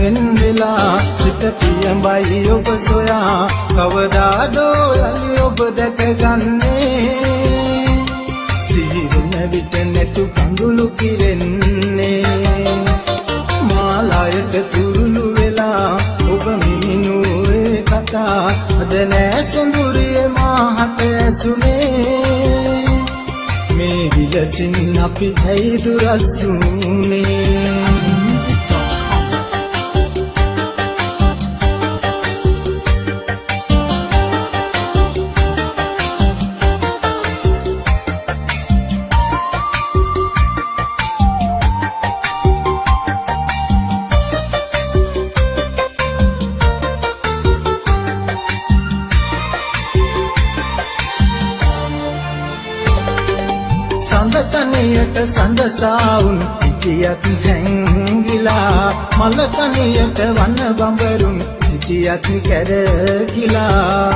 වෙන් වෙලා සිත පියඹයි ඔබ සොයා කවදාදෝ යලි ඔබ දැකගන්නේ සිහිවන විට නැතු කඳුළු කිරෙන්නේ මාලායට තුරුළු වෙලා ඔබ මිනිනුවේ කතා අද නෑ සොඳුරිය මාහට ඇසුනේ මේ විලසින් අපි ඇයි දුරස් වුනේ සඳතනියට සඳසාවුන් සිටියත් හැංගිලා මලතනියට වන බඹරුන් සිටියත් කැරකිලා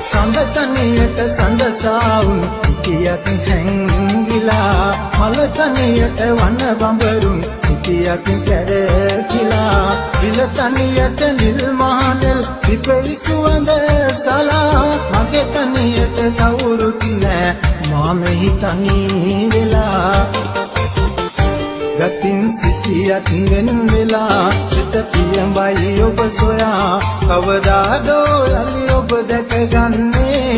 සඳතනියට සඳසාවුන් සිටියත් හැංගිලා මලතනියට වන බඹරුන් සිටියත් කැරකිලා විලතනියට නිල් මහනෙල් විපෙයි සුවඳ සලා මගේ තනියට කවුරුත් නෑ මා මෙහි තනි වෙලා ගතින් සිටියත් වෙන් වෙලා සිත පියඹයි ඔබ සොයා කවදාදෝ යලි ඔබ දැකගන්නේ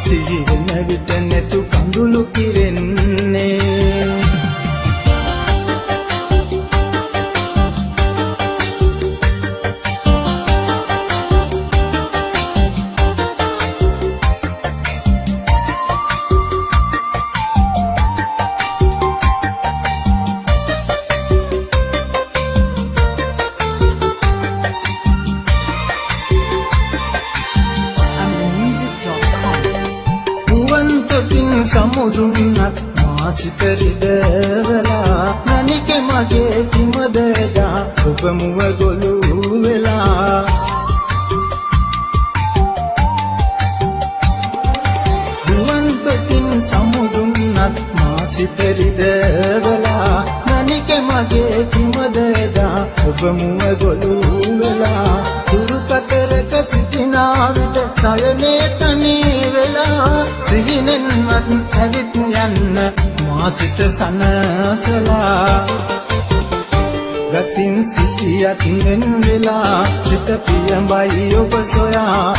සිහිවන විට නැතු කඳුළු කිරෙන්නේ සමුදුන්නත් මා සිත රිදවලා නැනිකෙ මගේ කිමදදා ඔබ මුව ගොළු වෙලා දුවන්තකින් සමුදුන්නත් මා සිත රිදවලා නැනිකෙ මගේ කිමදදා ඔබ මුව ගොළු වෙලා දුරු කතරක සිටිනා විට සයනේ තනි වෙලා සිහිනෙන්වත් ඇවිත් යන්න මා සිත සනසලා ගතින් සිටියත් වෙන් වෙලා සිත පියඹයි ඔබ සොයා